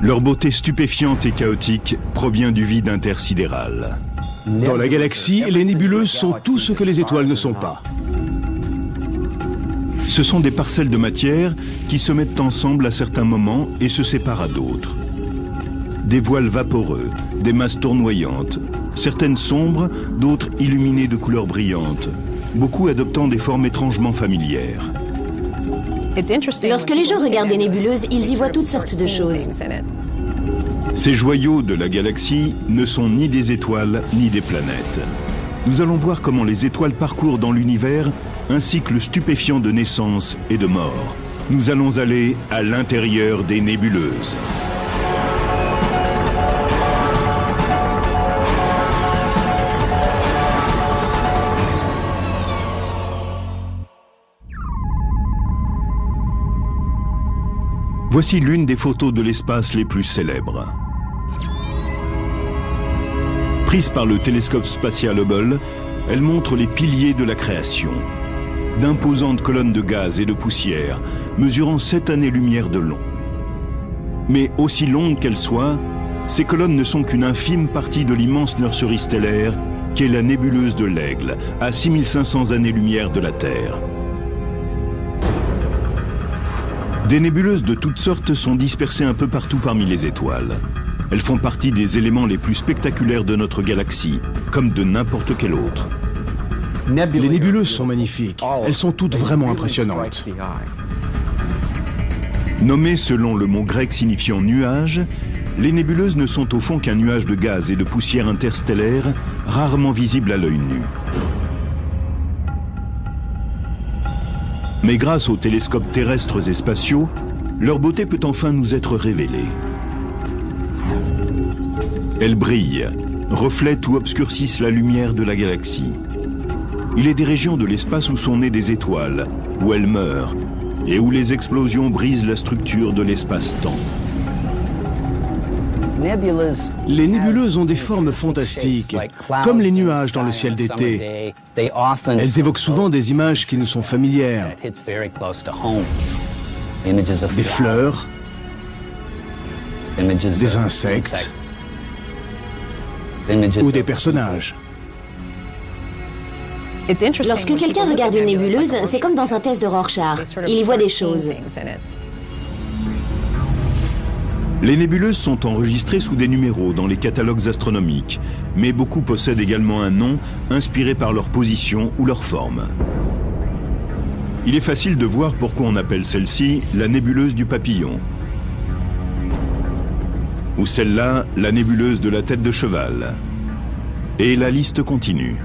Leur beauté stupéfiante et chaotique provient du vide intersidéral. Dans la galaxie, les nébuleuses sont tout ce que les étoiles ne sont pas. Ce sont des parcelles de matière qui se mettent ensemble à certains moments et se séparent à d'autres. Des voiles vaporeux, des masses tournoyantes, certaines sombres, d'autres illuminées de couleurs brillantes, beaucoup adoptant des formes étrangement familières. Lorsque les gens regardent des nébuleuses, ils y voient toutes sortes de choses. Ces joyaux de la galaxie ne sont ni des étoiles ni des planètes. Nous allons voir comment les étoiles parcourent dans l'univers un cycle stupéfiant de naissance et de mort. Nous allons aller à l'intérieur des nébuleuses. Voici l'une des photos de l'espace les plus célèbres. Prise par le télescope spatial Hubble, elle montre les piliers de la création. D'imposantes colonnes de gaz et de poussière, mesurant 7 années-lumière de long. Mais aussi longues qu'elles soient, ces colonnes ne sont qu'une infime partie de l'immense nurserie stellaire qu'est la nébuleuse de l'Aigle, à 6500 années-lumière de la Terre. Des nébuleuses de toutes sortes sont dispersées un peu partout parmi les étoiles. Elles font partie des éléments les plus spectaculaires de notre galaxie, comme de n'importe quelle autre. Les nébuleuses sont magnifiques. Elles sont toutes vraiment impressionnantes. Nommées selon le mot grec signifiant nuage, les nébuleuses ne sont au fond qu'un nuage de gaz et de poussière interstellaire, rarement visible à l'œil nu. Mais grâce aux télescopes terrestres et spatiaux, leur beauté peut enfin nous être révélée. Elles brillent, reflètent ou obscurcissent la lumière de la galaxie. Il est des régions de l'espace où sont nées des étoiles, où elles meurent, et où les explosions brisent la structure de l'espace-temps. Les nébuleuses ont des formes fantastiques, comme les nuages dans le ciel d'été. Elles évoquent souvent des images qui nous sont familières. Des fleurs, des insectes ou des personnages. Lorsque quelqu'un regarde une nébuleuse, c'est comme dans un test de Rorschach. Il y voit des choses. Les nébuleuses sont enregistrées sous des numéros dans les catalogues astronomiques, mais beaucoup possèdent également un nom inspiré par leur position ou leur forme. Il est facile de voir pourquoi on appelle celle-ci la nébuleuse du papillon, ou celle-là la nébuleuse de la tête de cheval. Et la liste continue.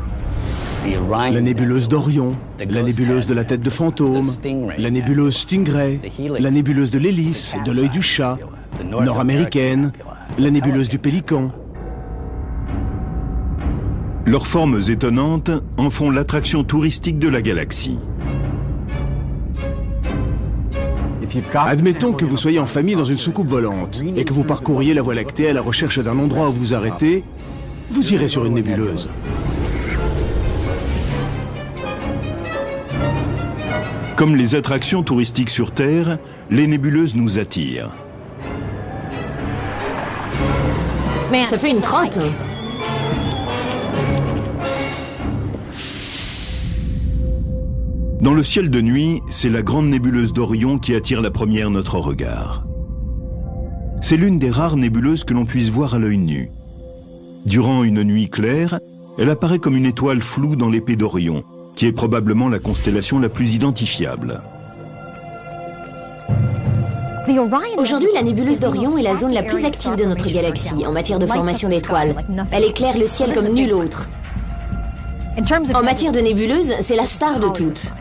La nébuleuse d'Orion, la nébuleuse de la tête de fantôme, la nébuleuse Stingray, la nébuleuse de l'hélice, de l'œil du chat, nord-américaine, la nébuleuse du pélican. Leurs formes étonnantes en font l'attraction touristique de la galaxie. Admettons que vous soyez en famille dans une soucoupe volante et que vous parcouriez la Voie lactée à la recherche d'un endroit où vous arrêtez, vous irez sur une nébuleuse. Comme les attractions touristiques sur Terre, les nébuleuses nous attirent. Ça fait une trotte. Dans le ciel de nuit, c'est la grande nébuleuse d'Orion qui attire la première notre regard. C'est l'une des rares nébuleuses que l'on puisse voir à l'œil nu. Durant une nuit claire, elle apparaît comme une étoile floue dans l'épée d'Orion, qui est probablement la constellation la plus identifiable. Aujourd'hui, la nébuleuse d'Orion est la zone la plus active de notre galaxie en matière de formation d'étoiles. Elle éclaire le ciel comme nulle autre. En matière de nébuleuse, c'est la star de toutes.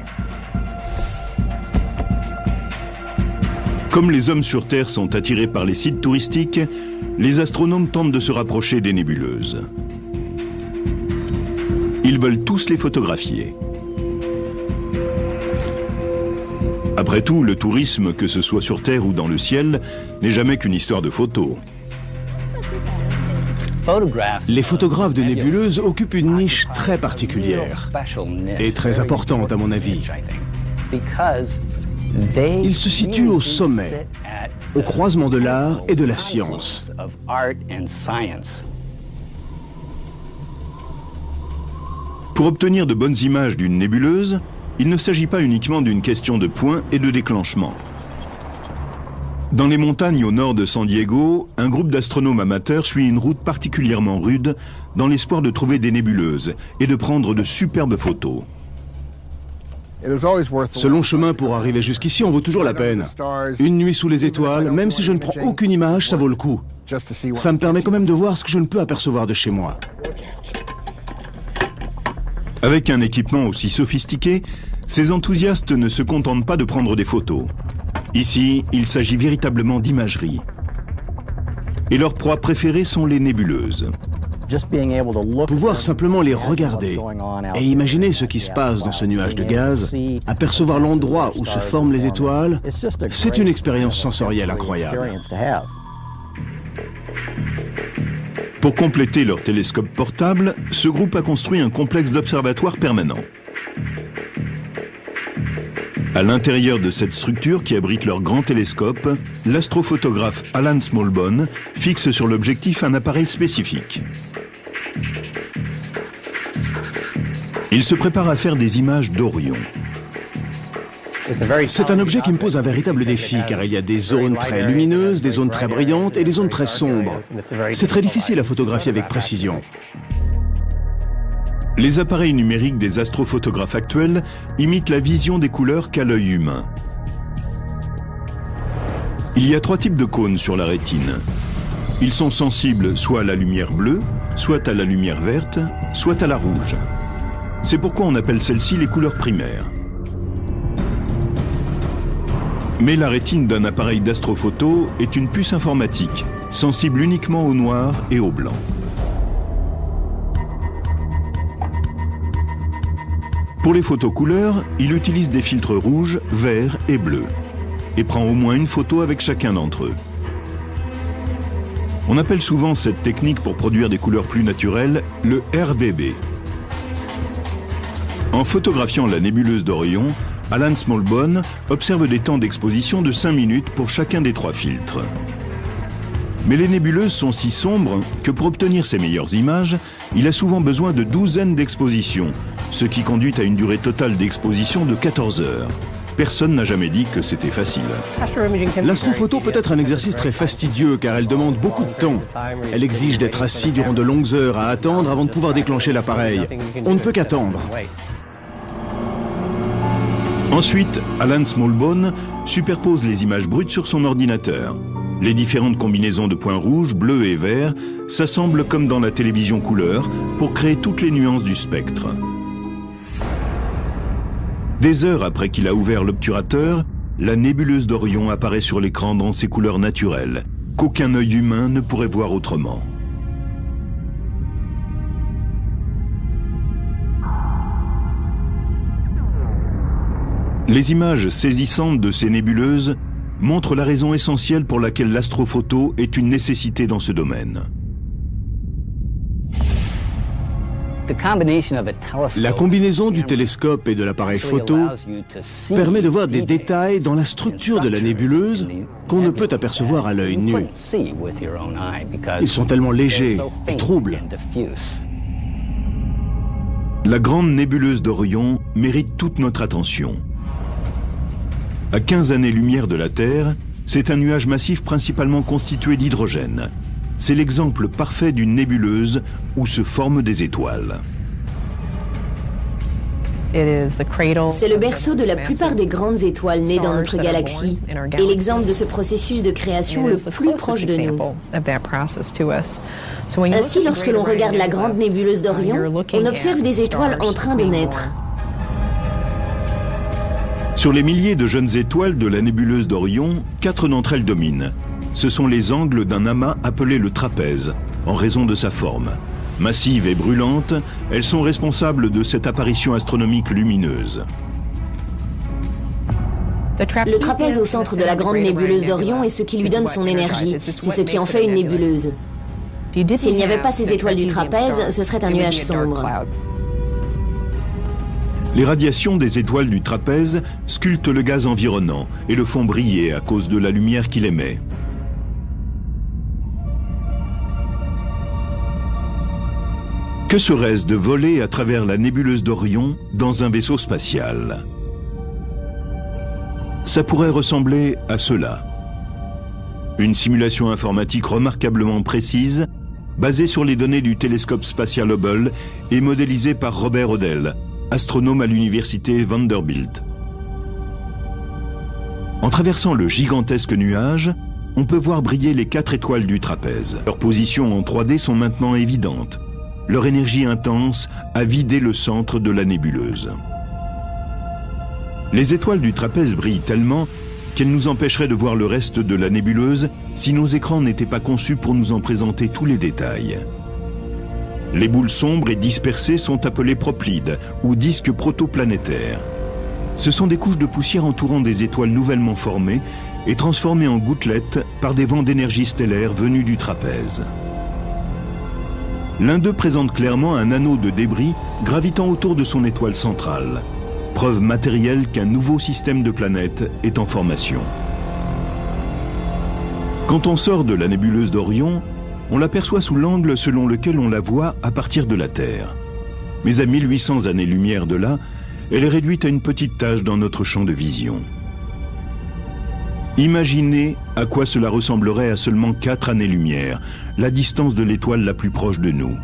Comme les hommes sur Terre sont attirés par les sites touristiques, les astronomes tentent de se rapprocher des nébuleuses. Ils veulent tous les photographier. Après tout, le tourisme, que ce soit sur Terre ou dans le ciel, n'est jamais qu'une histoire de photos. Les photographes de nébuleuses occupent une niche très particulière et très importante à mon avis. Ils se situent au sommet, au croisement de l'art et de la science. Pour obtenir de bonnes images d'une nébuleuse, il ne s'agit pas uniquement d'une question de points et de déclenchement. Dans les montagnes au nord de San Diego, un groupe d'astronomes amateurs suit une route particulièrement rude dans l'espoir de trouver des nébuleuses et de prendre de superbes photos. Ce long chemin pour arriver jusqu'ici en vaut toujours la peine. Une nuit sous les étoiles, même si je ne prends aucune image, ça vaut le coup. Ça me permet quand même de voir ce que je ne peux apercevoir de chez moi. Avec un équipement aussi sophistiqué, ces enthousiastes ne se contentent pas de prendre des photos. Ici, il s'agit véritablement d'imagerie. Et leurs proies préférées sont les nébuleuses. Pouvoir simplement les regarder et imaginer ce qui se passe dans ce nuage de gaz, apercevoir l'endroit où se forment les étoiles, c'est une expérience sensorielle incroyable. Pour compléter leur télescope portable, ce groupe a construit un complexe d'observatoires permanent. À l'intérieur de cette structure qui abrite leur grand télescope, l'astrophotographe Alan Smallbone fixe sur l'objectif un appareil spécifique. Il se prépare à faire des images d'Orion. C'est un objet qui me pose un véritable défi car il y a des zones très lumineuses, des zones très brillantes et des zones très sombres. C'est très difficile à photographier avec précision. Les appareils numériques des astrophotographes actuels imitent la vision des couleurs qu'a l'œil humain. Il y a 3 types de cônes sur la rétine. Ils sont sensibles soit à la lumière bleue, soit à la lumière verte, soit à la rouge. C'est pourquoi on appelle celles-ci les couleurs primaires. Mais la rétine d'un appareil d'astrophoto est une puce informatique, sensible uniquement au noir et au blanc. Pour les photos couleurs, il utilise des filtres rouges, verts et bleus, et prend au moins une photo avec chacun d'entre eux. On appelle souvent cette technique pour produire des couleurs plus naturelles le RVB. En photographiant la nébuleuse d'Orion, Alan Smallbone observe des temps d'exposition de 5 minutes pour chacun des 3 filtres. Mais les nébuleuses sont si sombres que pour obtenir ses meilleures images, il a souvent besoin de douzaines d'expositions, ce qui conduit à une durée totale d'exposition de 14 heures. Personne n'a jamais dit que c'était facile. L'astrophoto peut être un exercice très fastidieux car elle demande beaucoup de temps. Elle exige d'être assis durant de longues heures à attendre avant de pouvoir déclencher l'appareil. On ne peut qu'attendre. Ensuite, Alan Smallbone superpose les images brutes sur son ordinateur. Les différentes combinaisons de points rouges, bleus et verts s'assemblent comme dans la télévision couleur pour créer toutes les nuances du spectre. Des heures après qu'il a ouvert l'obturateur, la nébuleuse d'Orion apparaît sur l'écran dans ses couleurs naturelles, qu'aucun œil humain ne pourrait voir autrement. Les images saisissantes de ces nébuleuses montrent la raison essentielle pour laquelle l'astrophoto est une nécessité dans ce domaine. La combinaison du télescope et de l'appareil photo permet de voir des détails dans la structure de la nébuleuse qu'on ne peut apercevoir à l'œil nu. Ils sont tellement légers et troubles. La grande nébuleuse d'Orion mérite toute notre attention. À 15 années-lumière de la Terre, c'est un nuage massif principalement constitué d'hydrogène. C'est l'exemple parfait d'une nébuleuse où se forment des étoiles. C'est le berceau de la plupart des grandes étoiles nées dans notre galaxie et l'exemple de ce processus de création le plus proche de nous. Ainsi, lorsque l'on regarde la grande nébuleuse d'Orion, on observe des étoiles en train de naître. Sur les milliers de jeunes étoiles de la nébuleuse d'Orion, 4 d'entre elles dominent. Ce sont les angles d'un amas appelé le trapèze, en raison de sa forme. Massives et brûlantes, elles sont responsables de cette apparition astronomique lumineuse. Le trapèze au centre de la grande nébuleuse d'Orion est ce qui lui donne son énergie. C'est ce qui en fait une nébuleuse. S'il n'y avait pas ces étoiles du trapèze, ce serait un nuage sombre. Les radiations des étoiles du trapèze sculptent le gaz environnant et le font briller à cause de la lumière qu'il émet. Que serait-ce de voler à travers la nébuleuse d'Orion dans un vaisseau spatial? Ça pourrait ressembler à cela. Une simulation informatique remarquablement précise, basée sur les données du télescope spatial Hubble et modélisée par Robert Odell, astronome à l'université Vanderbilt. En traversant le gigantesque nuage, on peut voir briller les 4 étoiles du trapèze. Leurs positions en 3D sont maintenant évidentes. Leur énergie intense a vidé le centre de la nébuleuse. Les étoiles du trapèze brillent tellement qu'elles nous empêcheraient de voir le reste de la nébuleuse si nos écrans n'étaient pas conçus pour nous en présenter tous les détails. Les boules sombres et dispersées sont appelées proplides ou disques protoplanétaires. Ce sont des couches de poussière entourant des étoiles nouvellement formées et transformées en gouttelettes par des vents d'énergie stellaire venus du trapèze. L'un d'eux présente clairement un anneau de débris gravitant autour de son étoile centrale, preuve matérielle qu'un nouveau système de planètes est en formation. Quand on sort de la nébuleuse d'Orion, on l'aperçoit sous l'angle selon lequel on la voit à partir de la Terre. Mais à 1800 années-lumière de là, elle est réduite à une petite tache dans notre champ de vision. Imaginez à quoi cela ressemblerait à seulement 4 années-lumière, la distance de l'étoile la plus proche de nous.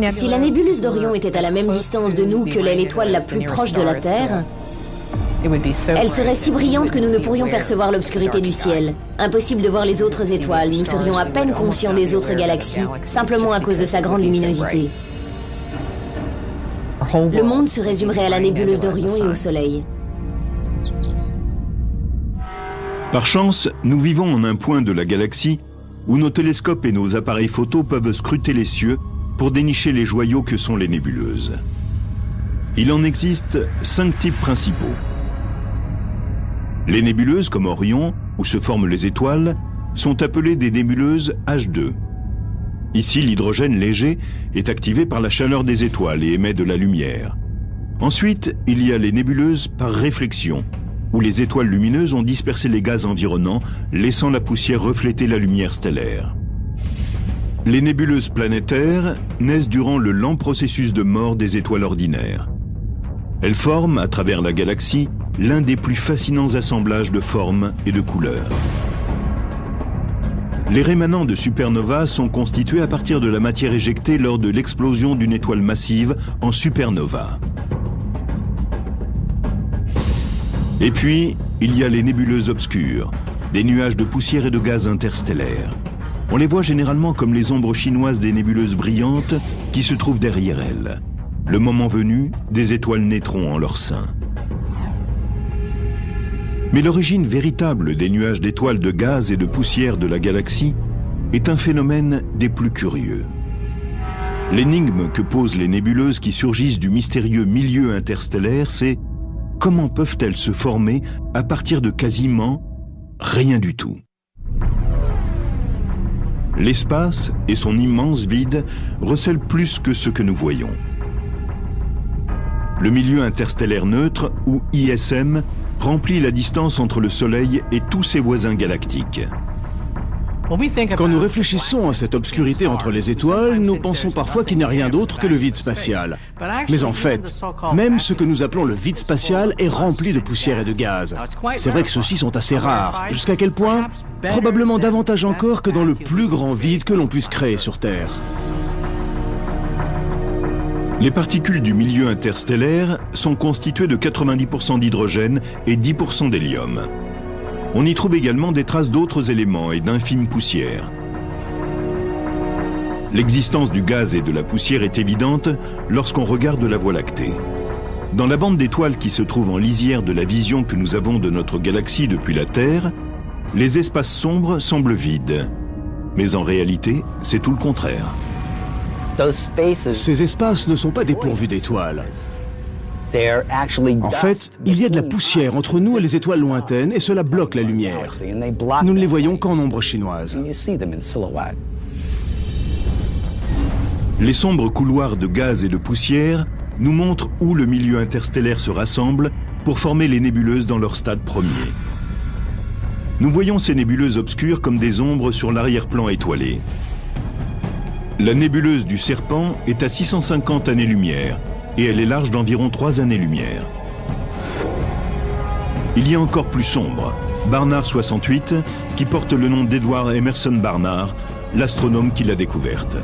Si la nébuleuse d'Orion était à la même distance de nous que l'est l'étoile la plus proche de la Terre, elle serait si brillante que nous ne pourrions percevoir l'obscurité du ciel. Impossible de voir les autres étoiles, nous serions à peine conscients des autres galaxies, simplement à cause de sa grande luminosité. Le monde se résumerait à la nébuleuse d'Orion et au Soleil. Par chance, nous vivons en un point de la galaxie où nos télescopes et nos appareils photo peuvent scruter les cieux pour dénicher les joyaux que sont les nébuleuses. Il en existe 5 types principaux. Les nébuleuses comme Orion, où se forment les étoiles, sont appelées des nébuleuses H2. Ici, l'hydrogène léger est activé par la chaleur des étoiles et émet de la lumière. Ensuite, il y a les nébuleuses par réflexion, où les étoiles lumineuses ont dispersé les gaz environnants, laissant la poussière refléter la lumière stellaire. Les nébuleuses planétaires naissent durant le lent processus de mort des étoiles ordinaires. Elles forment, à travers la galaxie, l'un des plus fascinants assemblages de formes et de couleurs. Les rémanents de supernovas sont constitués à partir de la matière éjectée lors de l'explosion d'une étoile massive en supernova. Et puis, il y a les nébuleuses obscures, des nuages de poussière et de gaz interstellaires. On les voit généralement comme les ombres chinoises des nébuleuses brillantes qui se trouvent derrière elles. Le moment venu, des étoiles naîtront en leur sein. Mais l'origine véritable des nuages d'étoiles de gaz et de poussière de la galaxie est un phénomène des plus curieux. L'énigme que posent les nébuleuses qui surgissent du mystérieux milieu interstellaire, c'est comment peuvent-elles se former à partir de quasiment rien du tout? L'espace et son immense vide recèlent plus que ce que nous voyons. Le milieu interstellaire neutre, ou ISM, remplit la distance entre le Soleil et tous ses voisins galactiques. Quand nous réfléchissons à cette obscurité entre les étoiles, nous pensons parfois qu'il n'y a rien d'autre que le vide spatial. Mais en fait, même ce que nous appelons le vide spatial est rempli de poussière et de gaz. C'est vrai que ceux-ci sont assez rares. Jusqu'à quel point? Probablement davantage encore que dans le plus grand vide que l'on puisse créer sur Terre. Les particules du milieu interstellaire sont constituées de 90% d'hydrogène et 10% d'hélium. On y trouve également des traces d'autres éléments et d'infimes poussières. L'existence du gaz et de la poussière est évidente lorsqu'on regarde la Voie lactée. Dans la bande d'étoiles qui se trouve en lisière de la vision que nous avons de notre galaxie depuis la Terre, les espaces sombres semblent vides. Mais en réalité, c'est tout le contraire. Ces espaces ne sont pas dépourvus d'étoiles. En fait, il y a de la poussière entre nous et les étoiles lointaines et cela bloque la lumière. Nous ne les voyons qu'en ombre chinoise. Les sombres couloirs de gaz et de poussière nous montre où le milieu interstellaire se rassemble pour former les nébuleuses dans leur stade premier. Nous voyons ces nébuleuses obscures comme des ombres sur l'arrière-plan étoilé. La nébuleuse du Serpent est à 650 années-lumière et elle est large d'environ 3 années-lumière. Il y a encore plus sombre, Barnard 68, qui porte le nom d'Edward Emerson Barnard, l'astronome qui l'a découverte.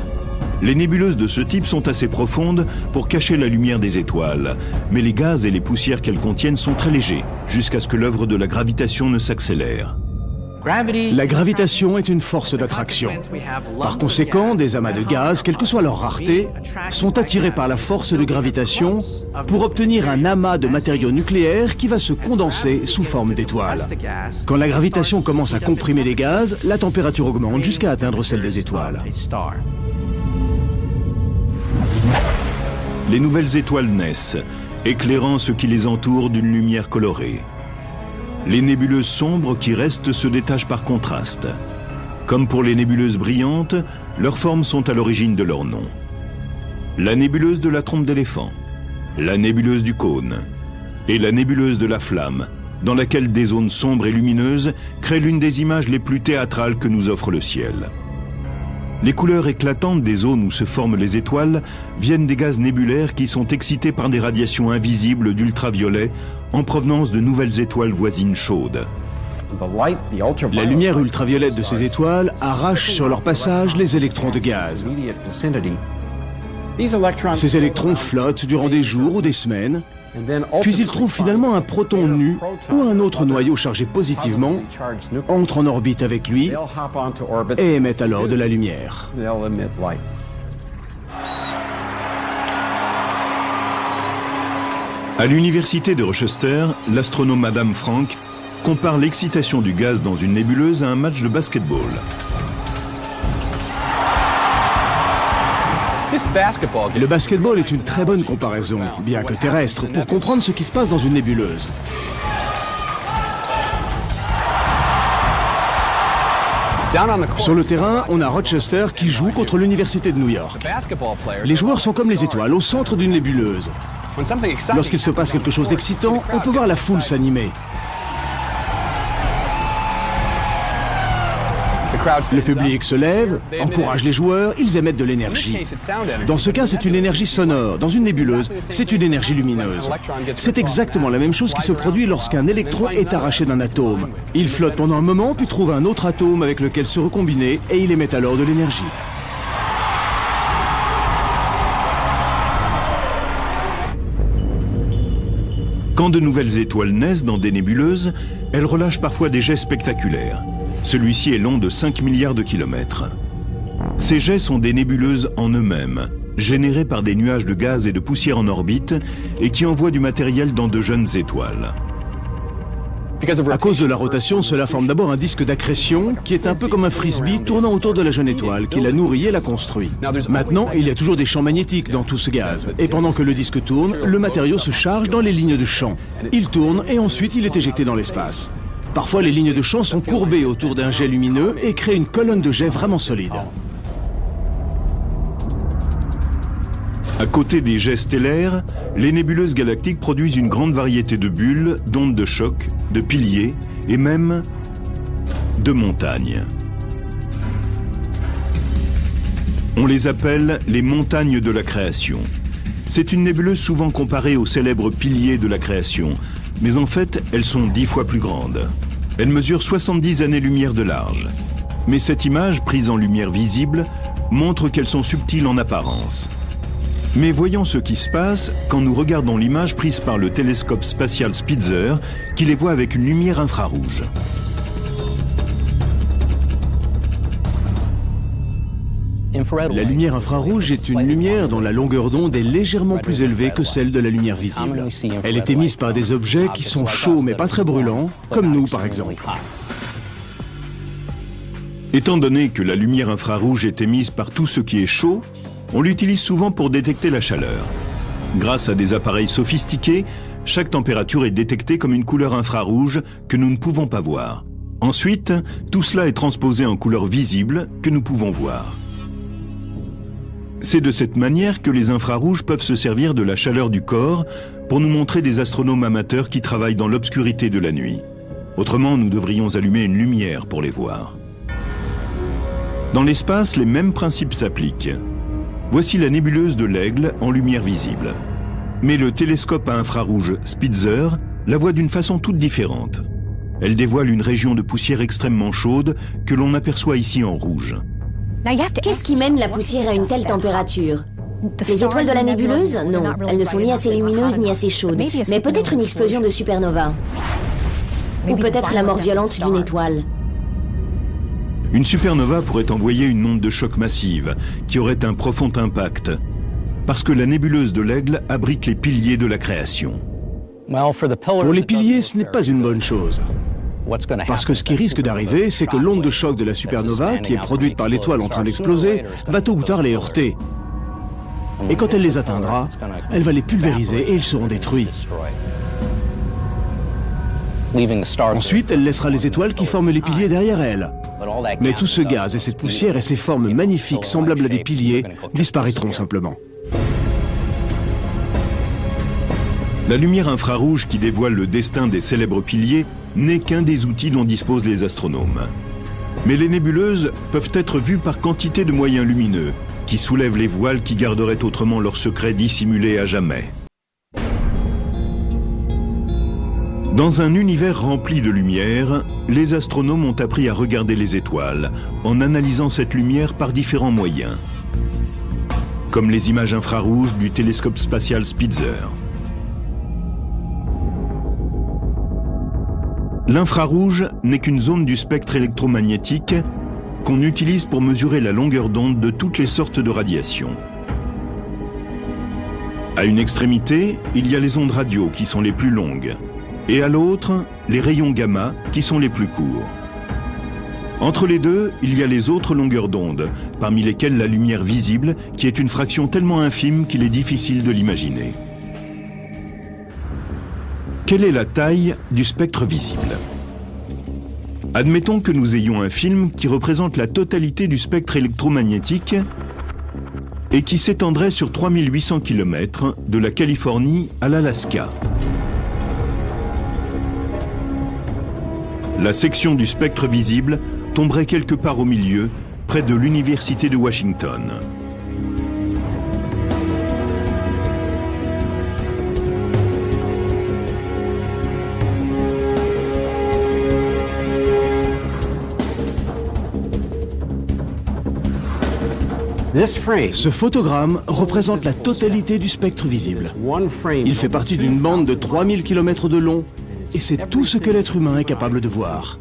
Les nébuleuses de ce type sont assez profondes pour cacher la lumière des étoiles, mais les gaz et les poussières qu'elles contiennent sont très légers, jusqu'à ce que l'œuvre de la gravitation ne s'accélère. La gravitation est une force d'attraction. Par conséquent, des amas de gaz, quelle que soit leur rareté, sont attirés par la force de gravitation pour obtenir un amas de matériaux nucléaires qui va se condenser sous forme d'étoiles. Quand la gravitation commence à comprimer les gaz, la température augmente jusqu'à atteindre celle des étoiles. Les nouvelles étoiles naissent, éclairant ce qui les entoure d'une lumière colorée. Les nébuleuses sombres qui restent se détachent par contraste. Comme pour les nébuleuses brillantes, leurs formes sont à l'origine de leur nom. La nébuleuse de la trompe d'éléphant, la nébuleuse du cône et la nébuleuse de la flamme, dans laquelle des zones sombres et lumineuses créent l'une des images les plus théâtrales que nous offre le ciel. Les couleurs éclatantes des zones où se forment les étoiles viennent des gaz nébulaires qui sont excités par des radiations invisibles d'ultraviolet en provenance de nouvelles étoiles voisines chaudes. La lumière ultraviolette de ces étoiles arrache sur leur passage les électrons de gaz. Ces électrons flottent durant des jours ou des semaines, puis ils trouvent finalement un proton nu ou un autre noyau chargé positivement, entrent en orbite avec lui et émettent alors de la lumière. À l'université de Rochester, l'astronome Adam Frank compare l'excitation du gaz dans une nébuleuse à un match de basketball. Le basketball est une très bonne comparaison, bien que terrestre, pour comprendre ce qui se passe dans une nébuleuse. Sur le terrain, on a Rochester qui joue contre l'université de New York. Les joueurs sont comme les étoiles, au centre d'une nébuleuse. Lorsqu'il se passe quelque chose d'excitant, on peut voir la foule s'animer. Le public se lève, encourage les joueurs, ils émettent de l'énergie. Dans ce cas, c'est une énergie sonore. Dans une nébuleuse, c'est une énergie lumineuse. C'est exactement la même chose qui se produit lorsqu'un électron est arraché d'un atome. Il flotte pendant un moment, puis trouve un autre atome avec lequel se recombiner, et il émet alors de l'énergie. Quand de nouvelles étoiles naissent dans des nébuleuses, elles relâchent parfois des jets spectaculaires. Celui-ci est long de 5 milliards de kilomètres. Ces jets sont des nébuleuses en eux-mêmes, générées par des nuages de gaz et de poussière en orbite et qui envoient du matériel dans de jeunes étoiles. À cause de la rotation, cela forme d'abord un disque d'accrétion qui est un peu comme un frisbee tournant autour de la jeune étoile qui la nourrit et la construit. Maintenant, il y a toujours des champs magnétiques dans tout ce gaz. Et pendant que le disque tourne, le matériau se charge dans les lignes de champ. Il tourne et ensuite il est éjecté dans l'espace. Parfois, les lignes de champ sont courbées autour d'un jet lumineux et créent une colonne de jet vraiment solide. À côté des jets stellaires, les nébuleuses galactiques produisent une grande variété de bulles, d'ondes de choc, de piliers et même de montagnes. On les appelle les montagnes de la création. C'est une nébuleuse souvent comparée aux célèbres piliers de la création, mais en fait, elles sont 10 fois plus grandes. Elles mesurent 70 années-lumière de large. Mais cette image, prise en lumière visible, montre qu'elles sont subtiles en apparence. Mais voyons ce qui se passe quand nous regardons l'image prise par le télescope spatial Spitzer, qui les voit avec une lumière infrarouge. La lumière infrarouge est une lumière dont la longueur d'onde est légèrement plus élevée que celle de la lumière visible. Elle est émise par des objets qui sont chauds mais pas très brûlants, comme nous par exemple. Étant donné que la lumière infrarouge est émise par tout ce qui est chaud, on l'utilise souvent pour détecter la chaleur. Grâce à des appareils sophistiqués, chaque température est détectée comme une couleur infrarouge que nous ne pouvons pas voir. Ensuite, tout cela est transposé en couleur visible que nous pouvons voir. C'est de cette manière que les infrarouges peuvent se servir de la chaleur du corps pour nous montrer des astronomes amateurs qui travaillent dans l'obscurité de la nuit. Autrement, nous devrions allumer une lumière pour les voir. Dans l'espace, les mêmes principes s'appliquent. Voici la nébuleuse de l'Aigle en lumière visible. Mais le télescope à infrarouge Spitzer la voit d'une façon toute différente. Elle dévoile une région de poussière extrêmement chaude que l'on aperçoit ici en rouge. Qu'est-ce qui mène la poussière à une telle température? Les étoiles de la nébuleuse? Non, elles ne sont ni assez lumineuses ni assez chaudes. Mais peut-être une explosion de supernova. Ou peut-être la mort violente d'une étoile. Une supernova pourrait envoyer une onde de choc massive qui aurait un profond impact, parce que la nébuleuse de l'Aigle abrite les piliers de la création. Pour les piliers, ce n'est pas une bonne chose. Parce que ce qui risque d'arriver, c'est que l'onde de choc de la supernova, qui est produite par l'étoile en train d'exploser, va tôt ou tard les heurter. Et quand elle les atteindra, elle va les pulvériser et ils seront détruits. Ensuite, elle laissera les étoiles qui forment les piliers derrière elle. Mais tout ce gaz et cette poussière et ces formes magnifiques semblables à des piliers disparaîtront simplement. La lumière infrarouge qui dévoile le destin des célèbres piliers n'est qu'un des outils dont disposent les astronomes. Mais les nébuleuses peuvent être vues par quantité de moyens lumineux qui soulèvent les voiles qui garderaient autrement leur secret dissimulé à jamais. Dans un univers rempli de lumière, les astronomes ont appris à regarder les étoiles en analysant cette lumière par différents moyens, comme les images infrarouges du télescope spatial Spitzer. L'infrarouge n'est qu'une zone du spectre électromagnétique qu'on utilise pour mesurer la longueur d'onde de toutes les sortes de radiations. À une extrémité, il y a les ondes radio qui sont les plus longues, et à l'autre, les rayons gamma qui sont les plus courts. Entre les deux, il y a les autres longueurs d'onde, parmi lesquelles la lumière visible, qui est une fraction tellement infime qu'il est difficile de l'imaginer. Quelle est la taille du spectre visible? Admettons que nous ayons un film qui représente la totalité du spectre électromagnétique et qui s'étendrait sur 3800 km de la Californie à l'Alaska. La section du spectre visible tomberait quelque part au milieu, près de l'Université de Washington. Ce photogramme représente la totalité du spectre visible. Il fait partie d'une bande de 3000 km de long et c'est tout ce que l'être humain est capable de voir.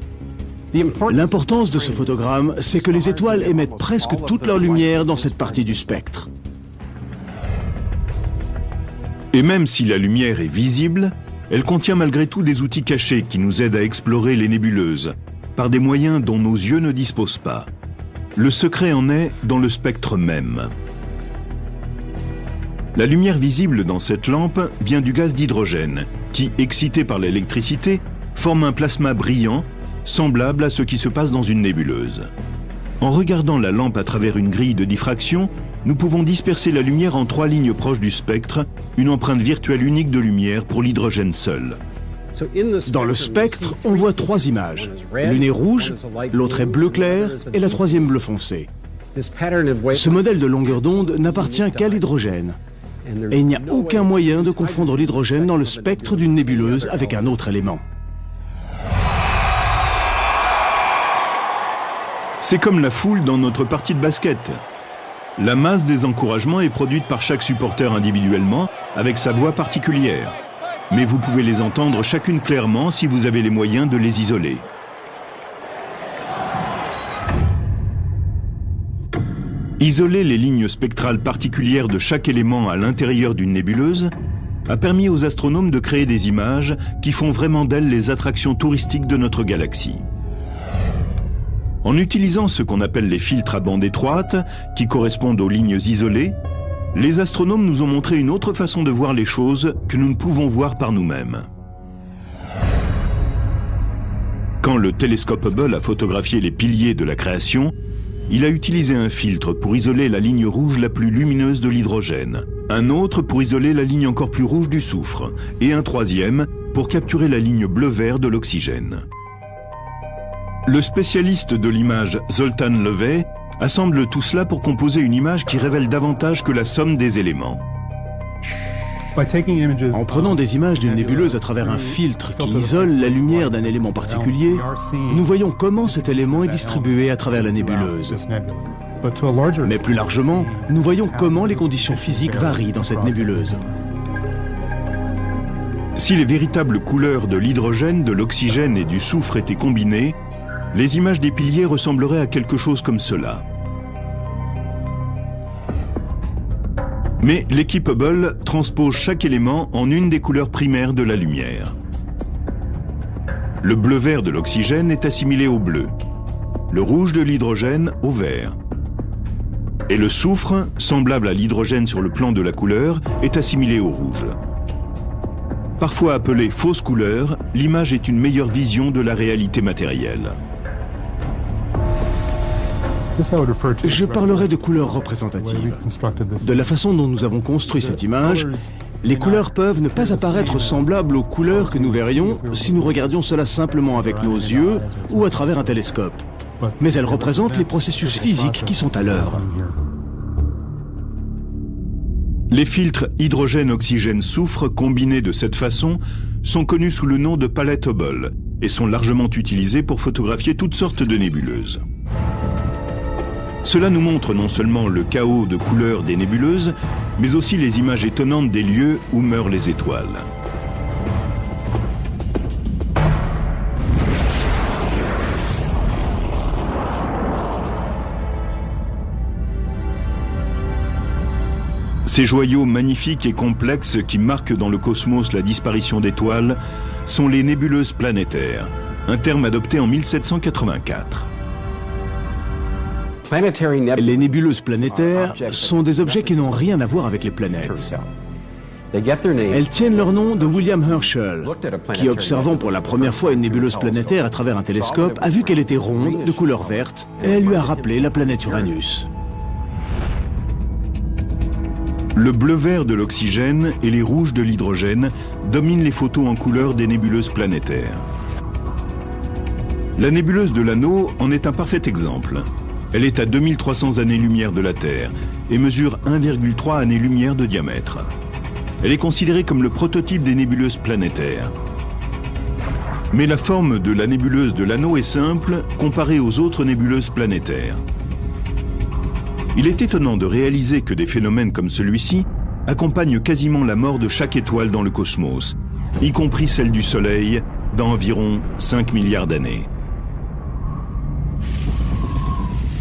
L'importance de ce photogramme, c'est que les étoiles émettent presque toute leur lumière dans cette partie du spectre. Et même si la lumière est visible, elle contient malgré tout des outils cachés qui nous aident à explorer les nébuleuses, par des moyens dont nos yeux ne disposent pas. Le secret en est dans le spectre même. La lumière visible dans cette lampe vient du gaz d'hydrogène, qui, excité par l'électricité, forme un plasma brillant, semblable à ce qui se passe dans une nébuleuse. En regardant la lampe à travers une grille de diffraction, nous pouvons disperser la lumière en 3 lignes proches du spectre, une empreinte virtuelle unique de lumière pour l'hydrogène seul. Dans le spectre, on voit 3 images. L'une est rouge, l'autre est bleu clair et la troisième bleu foncé. Ce modèle de longueur d'onde n'appartient qu'à l'hydrogène. Et il n'y a aucun moyen de confondre l'hydrogène dans le spectre d'une nébuleuse avec un autre élément. C'est comme la foule dans notre partie de basket. La masse des encouragements est produite par chaque supporter individuellement, avec sa voix particulière. Mais vous pouvez les entendre chacune clairement si vous avez les moyens de les isoler. Isoler les lignes spectrales particulières de chaque élément à l'intérieur d'une nébuleuse a permis aux astronomes de créer des images qui font vraiment d'elles les attractions touristiques de notre galaxie. En utilisant ce qu'on appelle les filtres à bande étroite, qui correspondent aux lignes isolées, les astronomes nous ont montré une autre façon de voir les choses que nous ne pouvons voir par nous-mêmes. Quand le télescope Hubble a photographié les piliers de la création, il a utilisé un filtre pour isoler la ligne rouge la plus lumineuse de l'hydrogène, un autre pour isoler la ligne encore plus rouge du soufre, et un troisième pour capturer la ligne bleu-vert de l'oxygène. Le spécialiste de l'image Zoltan Löwe assemble tout cela pour composer une image qui révèle davantage que la somme des éléments. En prenant des images d'une nébuleuse à travers un filtre qui isole la lumière d'un élément particulier, nous voyons comment cet élément est distribué à travers la nébuleuse. Mais plus largement, nous voyons comment les conditions physiques varient dans cette nébuleuse. Si les véritables couleurs de l'hydrogène, de l'oxygène et du soufre étaient combinées, les images des piliers ressembleraient à quelque chose comme cela. Mais l'équipe Hubble transpose chaque élément en une des couleurs primaires de la lumière. Le bleu-vert de l'oxygène est assimilé au bleu, le rouge de l'hydrogène au vert. Et le soufre, semblable à l'hydrogène sur le plan de la couleur, est assimilé au rouge. Parfois appelée fausse couleur, l'image est une meilleure vision de la réalité matérielle. Je parlerai de couleurs représentatives. De la façon dont nous avons construit cette image, les couleurs peuvent ne pas apparaître semblables aux couleurs que nous verrions si nous regardions cela simplement avec nos yeux ou à travers un télescope. Mais elles représentent les processus physiques qui sont à l'œuvre. Les filtres hydrogène-oxygène-soufre combinés de cette façon sont connus sous le nom de palette Hubble et sont largement utilisés pour photographier toutes sortes de nébuleuses. Cela nous montre non seulement le chaos de couleurs des nébuleuses, mais aussi les images étonnantes des lieux où meurent les étoiles. Ces joyaux magnifiques et complexes qui marquent dans le cosmos la disparition d'étoiles sont les nébuleuses planétaires, un terme adopté en 1784. Les nébuleuses planétaires sont des objets qui n'ont rien à voir avec les planètes. Elles tiennent leur nom de William Herschel, qui, observant pour la première fois une nébuleuse planétaire à travers un télescope, a vu qu'elle était ronde, de couleur verte, et elle lui a rappelé la planète Uranus. Le bleu-vert de l'oxygène et les rouges de l'hydrogène dominent les photos en couleur des nébuleuses planétaires. La nébuleuse de l'Anneau en est un parfait exemple. Elle est à 2300 années-lumière de la Terre et mesure 1,3 années-lumière de diamètre. Elle est considérée comme le prototype des nébuleuses planétaires. Mais la forme de la nébuleuse de l'Anneau est simple comparée aux autres nébuleuses planétaires. Il est étonnant de réaliser que des phénomènes comme celui-ci accompagnent quasiment la mort de chaque étoile dans le cosmos, y compris celle du Soleil, dans environ 5 milliards d'années.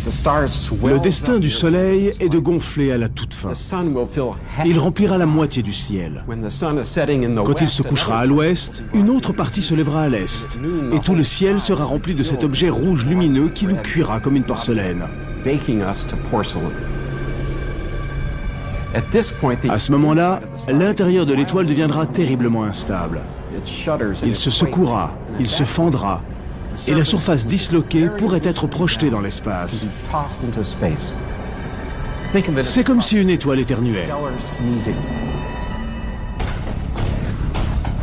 Le destin du Soleil est de gonfler à la toute fin. Il remplira la moitié du ciel. Quand il se couchera à l'ouest, une autre partie se lèvera à l'est, et tout le ciel sera rempli de cet objet rouge lumineux qui nous cuira comme une porcelaine. À ce moment-là, l'intérieur de l'étoile deviendra terriblement instable. Il se secouera, il se fendra, et la surface disloquée pourrait être projetée dans l'espace. C'est comme si une étoile éternuait.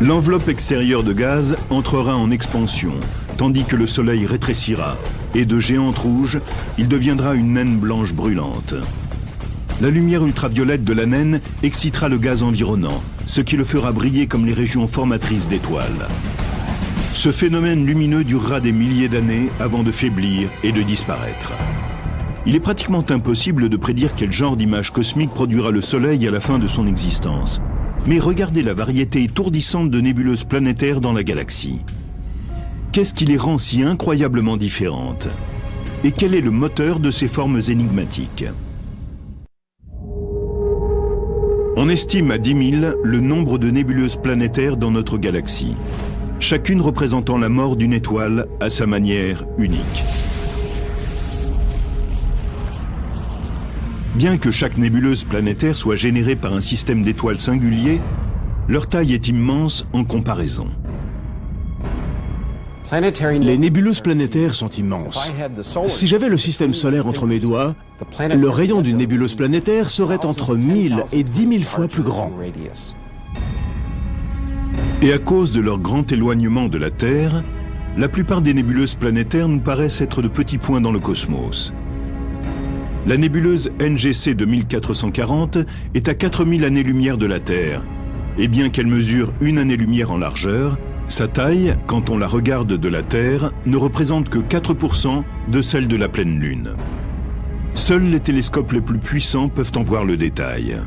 L'enveloppe extérieure de gaz entrera en expansion, tandis que le Soleil rétrécira, et de géante rouge, il deviendra une naine blanche brûlante. La lumière ultraviolette de la naine excitera le gaz environnant, ce qui le fera briller comme les régions formatrices d'étoiles. Ce phénomène lumineux durera des milliers d'années avant de faiblir et de disparaître. Il est pratiquement impossible de prédire quel genre d'image cosmique produira le Soleil à la fin de son existence. Mais regardez la variété étourdissante de nébuleuses planétaires dans la galaxie. Qu'est-ce qui les rend si incroyablement différentes? Et quel est le moteur de ces formes énigmatiques? On estime à 10 000 le nombre de nébuleuses planétaires dans notre galaxie, chacune représentant la mort d'une étoile à sa manière unique. Bien que chaque nébuleuse planétaire soit générée par un système d'étoiles singulier, leur taille est immense en comparaison. Les nébuleuses planétaires sont immenses. Si j'avais le système solaire entre mes doigts, le rayon d'une nébuleuse planétaire serait entre 1000 et 10 000 fois plus grand. Et à cause de leur grand éloignement de la Terre, la plupart des nébuleuses planétaires nous paraissent être de petits points dans le cosmos. La nébuleuse NGC 2440 est à 4000 années-lumière de la Terre, et bien qu'elle mesure une année-lumière en largeur, sa taille, quand on la regarde de la Terre, ne représente que 4% de celle de la pleine Lune. Seuls les télescopes les plus puissants peuvent en voir le détail.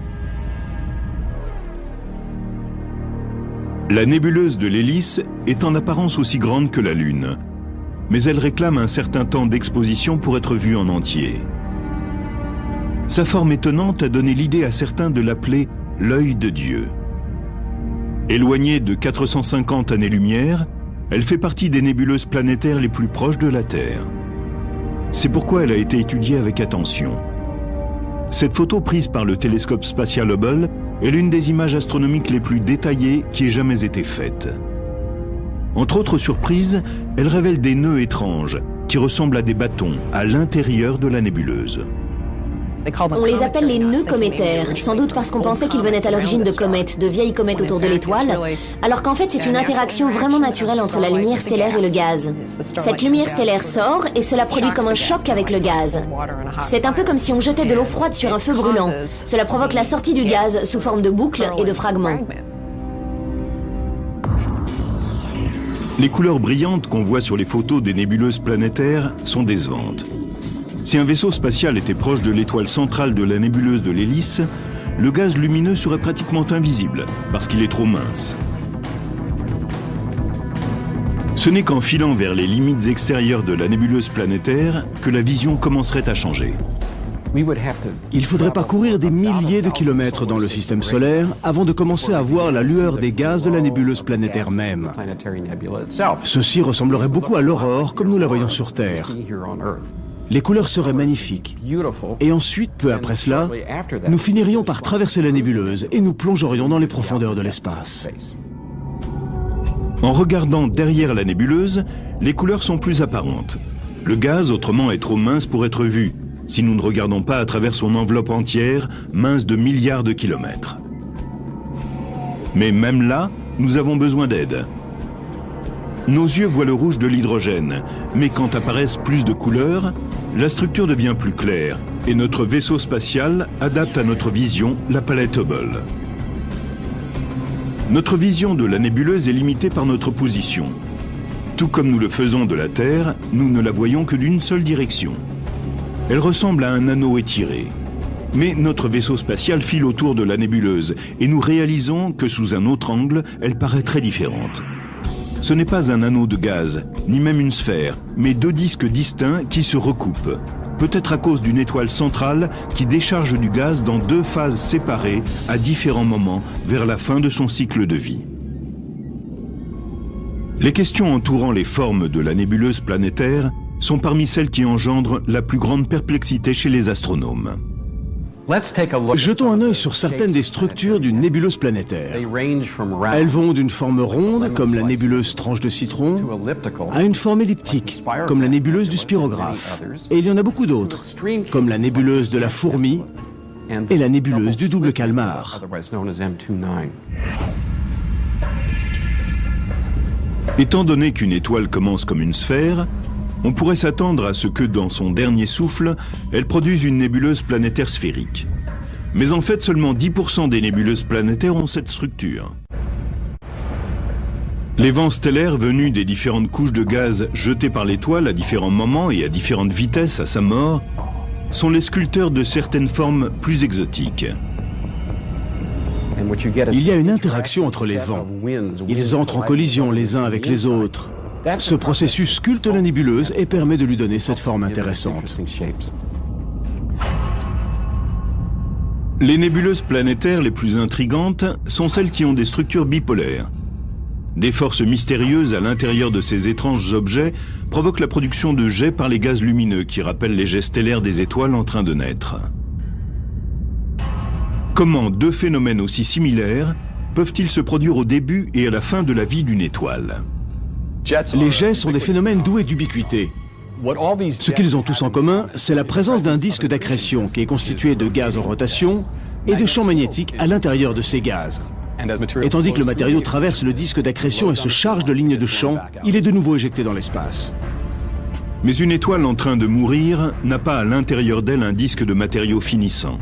La nébuleuse de l'Hélice est en apparence aussi grande que la Lune, mais elle réclame un certain temps d'exposition pour être vue en entier. Sa forme étonnante a donné l'idée à certains de l'appeler l'œil de Dieu. Éloignée de 450 années-lumière, elle fait partie des nébuleuses planétaires les plus proches de la Terre. C'est pourquoi elle a été étudiée avec attention. Cette photo prise par le télescope spatial Hubble est l'une des images astronomiques les plus détaillées qui ait jamais été faite. Entre autres surprises, elle révèle des nœuds étranges qui ressemblent à des bâtons à l'intérieur de la nébuleuse. On les appelle les nœuds cométaires, sans doute parce qu'on pensait qu'ils venaient à l'origine de comètes, de vieilles comètes autour de l'étoile, alors qu'en fait c'est une interaction vraiment naturelle entre la lumière stellaire et le gaz. Cette lumière stellaire sort et cela produit comme un choc avec le gaz. C'est un peu comme si on jetait de l'eau froide sur un feu brûlant. Cela provoque la sortie du gaz sous forme de boucles et de fragments. Les couleurs brillantes qu'on voit sur les photos des nébuleuses planétaires sont décevantes. Si un vaisseau spatial était proche de l'étoile centrale de la nébuleuse de l'Hélice, le gaz lumineux serait pratiquement invisible, parce qu'il est trop mince. Ce n'est qu'en filant vers les limites extérieures de la nébuleuse planétaire que la vision commencerait à changer. Il faudrait parcourir des milliers de kilomètres dans le système solaire avant de commencer à voir la lueur des gaz de la nébuleuse planétaire même. Ceci ressemblerait beaucoup à l'aurore comme nous la voyons sur Terre. Les couleurs seraient magnifiques. Et ensuite, peu après cela, nous finirions par traverser la nébuleuse et nous plongerions dans les profondeurs de l'espace. En regardant derrière la nébuleuse, les couleurs sont plus apparentes. Le gaz, autrement, est trop mince pour être vu, si nous ne regardons pas à travers son enveloppe entière, mince de milliards de kilomètres. Mais même là, nous avons besoin d'aide. Nos yeux voient le rouge de l'hydrogène, mais quand apparaissent plus de couleurs, la structure devient plus claire et notre vaisseau spatial adapte à notre vision la palette Hubble. Notre vision de la nébuleuse est limitée par notre position. Tout comme nous le faisons de la Terre, nous ne la voyons que d'une seule direction. Elle ressemble à un anneau étiré. Mais notre vaisseau spatial file autour de la nébuleuse et nous réalisons que sous un autre angle, elle paraît très différente. Ce n'est pas un anneau de gaz, ni même une sphère, mais deux disques distincts qui se recoupent. Peut-être à cause d'une étoile centrale qui décharge du gaz dans deux phases séparées à différents moments vers la fin de son cycle de vie. Les questions entourant les formes de la nébuleuse planétaire sont parmi celles qui engendrent la plus grande perplexité chez les astronomes. Jetons un œil sur certaines des structures d'une nébuleuse planétaire. Elles vont d'une forme ronde, comme la nébuleuse tranche de citron, à une forme elliptique, comme la nébuleuse du spirographe. Et il y en a beaucoup d'autres, comme la nébuleuse de la fourmi et la nébuleuse du double calmar. Étant donné qu'une étoile commence comme une sphère, on pourrait s'attendre à ce que, dans son dernier souffle, elle produise une nébuleuse planétaire sphérique. Mais en fait, seulement 10% des nébuleuses planétaires ont cette structure. Les vents stellaires venus des différentes couches de gaz jetées par l'étoile à différents moments et à différentes vitesses à sa mort sont les sculpteurs de certaines formes plus exotiques. Il y a une interaction entre les vents. Ils entrent en collision les uns avec les autres. Ce processus sculpte la nébuleuse et permet de lui donner cette forme intéressante. Les nébuleuses planétaires les plus intrigantes sont celles qui ont des structures bipolaires. Des forces mystérieuses à l'intérieur de ces étranges objets provoquent la production de jets par les gaz lumineux qui rappellent les jets stellaires des étoiles en train de naître. Comment deux phénomènes aussi similaires peuvent-ils se produire au début et à la fin de la vie d'une étoile ? Les jets sont des phénomènes doués d'ubiquité. Ce qu'ils ont tous en commun, c'est la présence d'un disque d'accrétion qui est constitué de gaz en rotation et de champs magnétiques à l'intérieur de ces gaz. Et tandis que le matériau traverse le disque d'accrétion et se charge de lignes de champ, il est de nouveau éjecté dans l'espace. Mais une étoile en train de mourir n'a pas à l'intérieur d'elle un disque de matériaux finissant.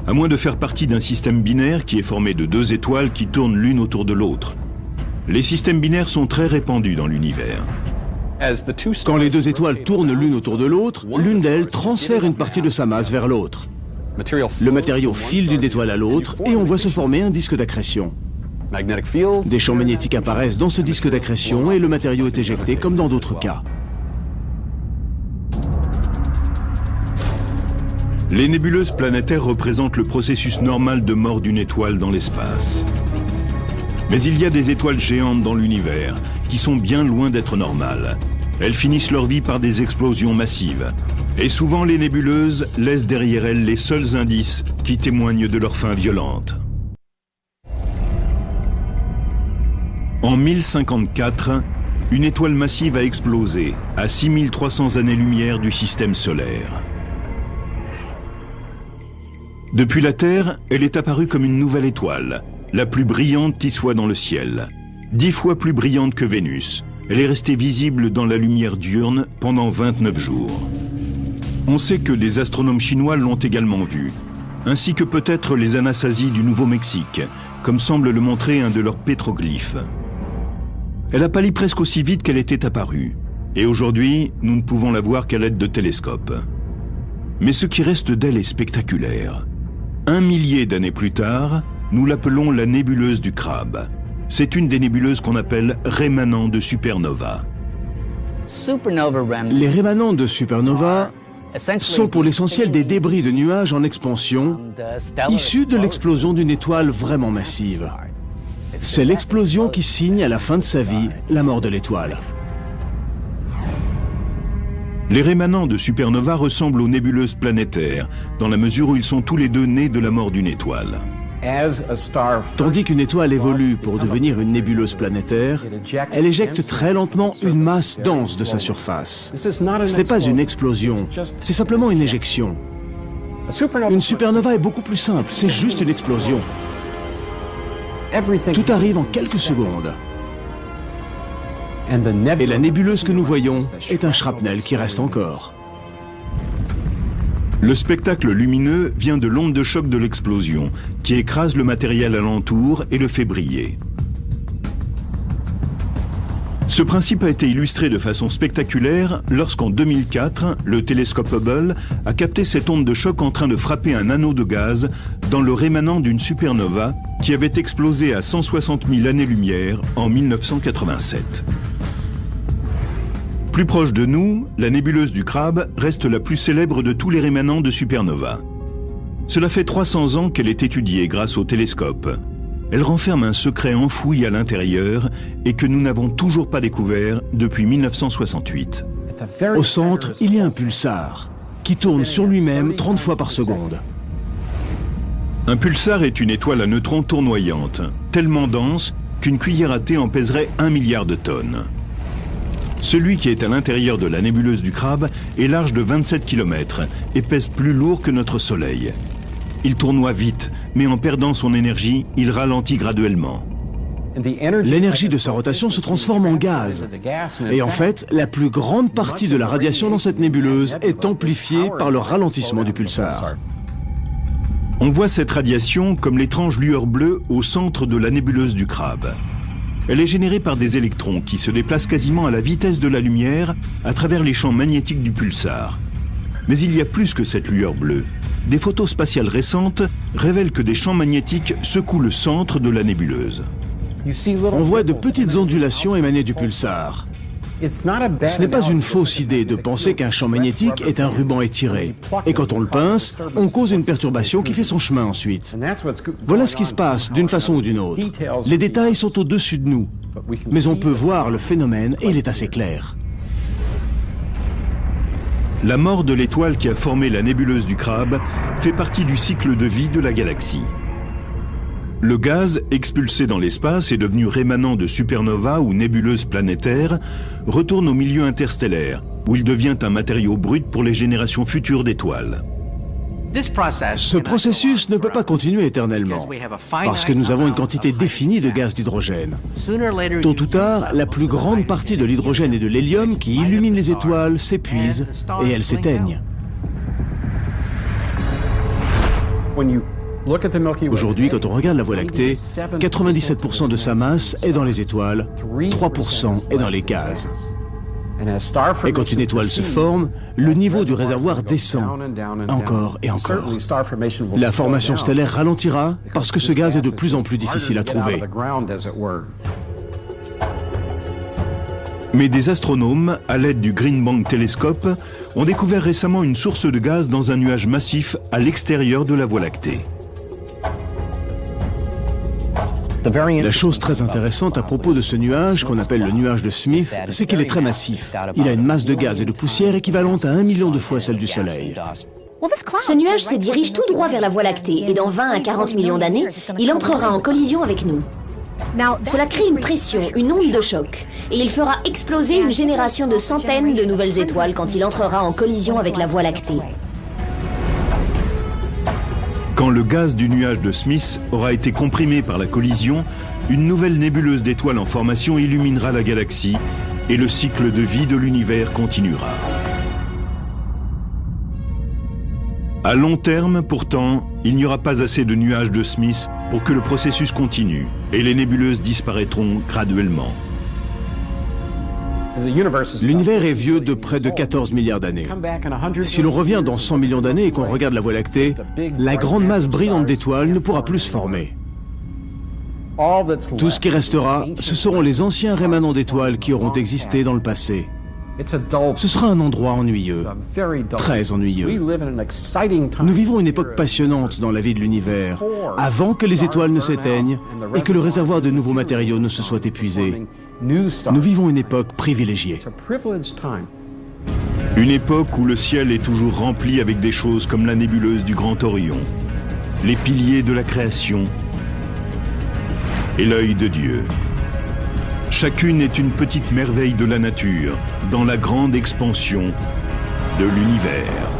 À moins de faire partie d'un système binaire qui est formé de deux étoiles qui tournent l'une autour de l'autre. Les systèmes binaires sont très répandus dans l'univers. Quand les deux étoiles tournent l'une autour de l'autre, l'une d'elles transfère une partie de sa masse vers l'autre. Le matériau file d'une étoile à l'autre et on voit se former un disque d'accrétion. Des champs magnétiques apparaissent dans ce disque d'accrétion et le matériau est éjecté comme dans d'autres cas. Les nébuleuses planétaires représentent le processus normal de mort d'une étoile dans l'espace. Mais il y a des étoiles géantes dans l'univers qui sont bien loin d'être normales. Elles finissent leur vie par des explosions massives. Et souvent, les nébuleuses laissent derrière elles les seuls indices qui témoignent de leur fin violente. En 1054, une étoile massive a explosé à 6300 années-lumière du système solaire. Depuis la Terre, elle est apparue comme une nouvelle étoile, la plus brillante qui soit dans le ciel. 10 fois plus brillante que Vénus. Elle est restée visible dans la lumière diurne pendant 29 jours. On sait que les astronomes chinois l'ont également vue, ainsi que peut-être les Anasazi du Nouveau-Mexique, comme semble le montrer un de leurs pétroglyphes. Elle a pâli presque aussi vite qu'elle était apparue, et aujourd'hui, nous ne pouvons la voir qu'à l'aide de télescopes. Mais ce qui reste d'elle est spectaculaire. 1 millier d'années plus tard, nous l'appelons la nébuleuse du Crabe. C'est une des nébuleuses qu'on appelle rémanents de supernova. Les rémanents de supernova sont pour l'essentiel des débris de nuages en expansion issus de l'explosion d'une étoile vraiment massive. C'est l'explosion qui signe à la fin de sa vie la mort de l'étoile. Les rémanents de supernova ressemblent aux nébuleuses planétaires, dans la mesure où ils sont tous les deux nés de la mort d'une étoile. Tandis qu'une étoile évolue pour devenir une nébuleuse planétaire, elle éjecte très lentement une masse dense de sa surface. Ce n'est pas une explosion, c'est simplement une éjection. Une supernova est beaucoup plus simple, c'est juste une explosion. Tout arrive en quelques secondes. Et la nébuleuse que nous voyons est un shrapnel qui reste encore. Le spectacle lumineux vient de l'onde de choc de l'explosion, qui écrase le matériel alentour et le fait briller. Ce principe a été illustré de façon spectaculaire lorsqu'en 2004, le télescope Hubble a capté cette onde de choc en train de frapper un anneau de gaz dans le rémanent d'une supernova qui avait explosé à 160 000 années-lumière en 1987. Plus proche de nous, la nébuleuse du Crabe reste la plus célèbre de tous les rémanents de supernova. Cela fait 300 ans qu'elle est étudiée grâce au télescope. Elle renferme un secret enfoui à l'intérieur et que nous n'avons toujours pas découvert depuis 1968. Au centre, il y a un pulsar qui tourne sur lui-même 30 fois par seconde. Un pulsar est une étoile à neutrons tournoyante, tellement dense qu'une cuillère à thé en pèserait 1 milliard de tonnes. Celui qui est à l'intérieur de la nébuleuse du Crabe est large de 27 km et pèse plus lourd que notre Soleil. Il tournoie vite, mais en perdant son énergie, il ralentit graduellement. L'énergie de sa rotation se transforme en gaz. Et en fait, la plus grande partie de la radiation dans cette nébuleuse est amplifiée par le ralentissement du pulsar. On voit cette radiation comme l'étrange lueur bleue au centre de la nébuleuse du Crabe. Elle est générée par des électrons qui se déplacent quasiment à la vitesse de la lumière à travers les champs magnétiques du pulsar. Mais il y a plus que cette lueur bleue. Des photos spatiales récentes révèlent que des champs magnétiques secouent le centre de la nébuleuse. On voit de petites ondulations émaner du pulsar. Ce n'est pas une fausse idée de penser qu'un champ magnétique est un ruban étiré. Et quand on le pince, on cause une perturbation qui fait son chemin ensuite. Voilà ce qui se passe d'une façon ou d'une autre. Les détails sont au-dessus de nous, mais on peut voir le phénomène et il est assez clair. La mort de l'étoile qui a formé la nébuleuse du Crabe fait partie du cycle de vie de la galaxie. Le gaz expulsé dans l'espace et devenu rémanent de supernovas ou nébuleuses planétaires retourne au milieu interstellaire, où il devient un matériau brut pour les générations futures d'étoiles. Ce processus ne peut pas continuer éternellement, parce que nous avons une quantité définie de gaz d'hydrogène. Tôt ou tard, la plus grande partie de l'hydrogène et de l'hélium qui illuminent les étoiles s'épuise et elles s'éteignent. Aujourd'hui, quand on regarde la Voie lactée, 97% de sa masse est dans les étoiles, 3% est dans les gaz. Et quand une étoile se forme, le niveau du réservoir descend, encore et encore. La formation stellaire ralentira parce que ce gaz est de plus en plus difficile à trouver. Mais des astronomes, à l'aide du Green Bank télescope, ont découvert récemment une source de gaz dans un nuage massif à l'extérieur de la Voie lactée. La chose très intéressante à propos de ce nuage, qu'on appelle le nuage de Smith, c'est qu'il est très massif. Il a une masse de gaz et de poussière équivalente à 1 million de fois celle du Soleil. Ce nuage se dirige tout droit vers la Voie lactée et dans 20 à 40 millions d'années, il entrera en collision avec nous. Cela crée une pression, une onde de choc, et il fera exploser une génération de centaines de nouvelles étoiles quand il entrera en collision avec la Voie lactée. Quand le gaz du nuage de Smith aura été comprimé par la collision, une nouvelle nébuleuse d'étoiles en formation illuminera la galaxie et le cycle de vie de l'univers continuera. À long terme, pourtant, il n'y aura pas assez de nuages de Smith pour que le processus continue et les nébuleuses disparaîtront graduellement. L'univers est vieux de près de 14 milliards d'années. Si l'on revient dans 100 millions d'années et qu'on regarde la Voie lactée, la grande masse brillante d'étoiles ne pourra plus se former. Tout ce qui restera, ce seront les anciens rémanents d'étoiles qui auront existé dans le passé. Ce sera un endroit ennuyeux, très ennuyeux. Nous vivons une époque passionnante dans la vie de l'univers, avant que les étoiles ne s'éteignent et que le réservoir de nouveaux matériaux ne se soit épuisé. Nous vivons une époque privilégiée. Une époque où le ciel est toujours rempli avec des choses comme la nébuleuse du Grand Orion, les piliers de la création et l'œil de Dieu. Chacune est une petite merveille de la nature dans la grande expansion de l'univers.